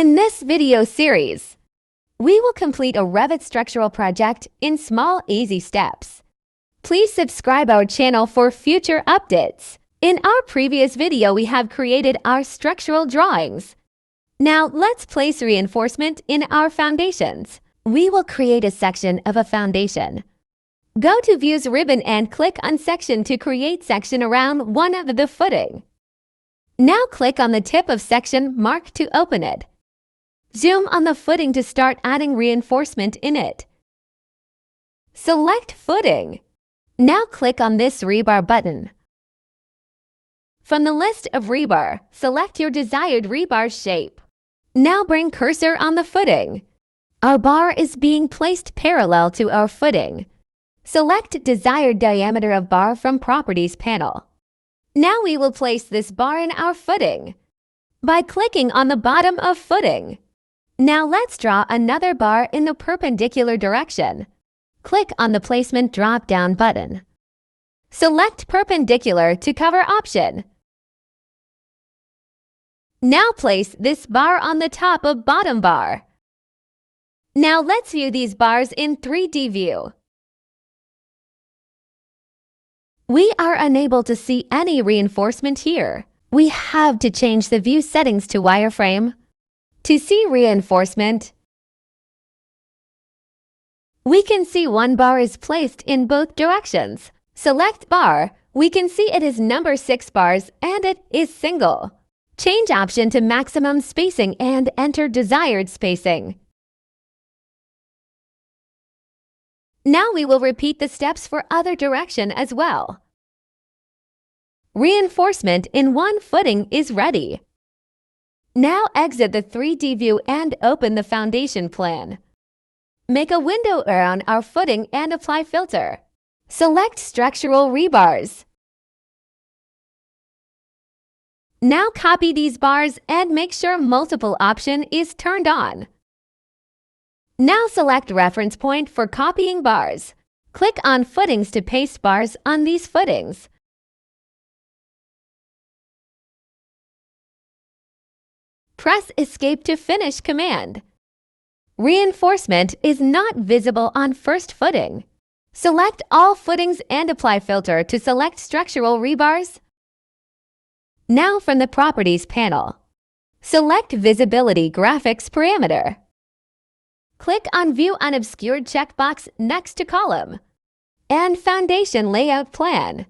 In this video series, we will complete a Revit structural project in small, easy steps. Please subscribe our channel for future updates. In our previous video, we have created our structural drawings. Now, let's place reinforcement in our foundations. We will create a section of a foundation. Go to View's ribbon and click on Section to create section around one of the footing. Now click on the tip of section marked to open it. Zoom on the footing to start adding reinforcement in it. Select Footing. Now click on this rebar button. From the list of rebar, select your desired rebar shape. Now bring cursor on the footing. Our bar is being placed parallel to our footing. Select desired diameter of bar from Properties panel. Now we will place this bar in our footing by clicking on the bottom of footing. Now let's draw another bar in the perpendicular direction. Click on the Placement drop-down button. Select Perpendicular to cover option. Now place this bar on the top of bottom bar. Now let's view these bars in 3D view. We are unable to see any reinforcement here. We have to change the view settings to wireframe. To see reinforcement, we can see one bar is placed in both directions. Select bar. We can see it is number 6 bars and it is single. Change option to maximum spacing and enter desired spacing. Now we will repeat the steps for other direction as well. Reinforcement in one footing is ready. Now exit the 3D view and open the foundation plan. Make a window around our footing and apply filter. Select Structural Rebars. Now copy these bars and make sure multiple option is turned on. Now select reference point for copying bars. Click on footings to paste bars on these footings. Press Escape to finish command. Reinforcement is not visible on first footing. Select all footings and apply filter to select Structural Rebars. Now from the Properties panel, select Visibility Graphics parameter. Click on View Unobscured checkbox next to column and Foundation Layout Plan.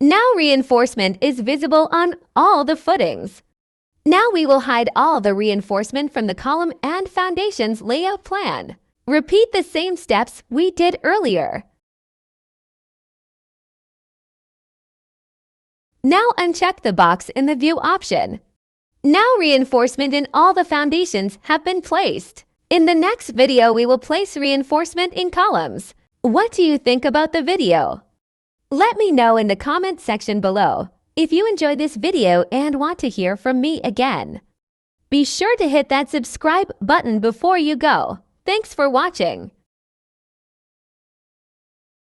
Now reinforcement is visible on all the footings. Now we will hide all the reinforcement from the column and foundation's layout plan. Repeat the same steps we did earlier. Now uncheck the box in the View option. Now reinforcement in all the foundations have been placed. In the next video, we will place reinforcement in columns. What do you think about the video? Let me know in the comment section below. If you enjoyed this video and want to hear from me again, be sure to hit that subscribe button before you go. Thanks for watching.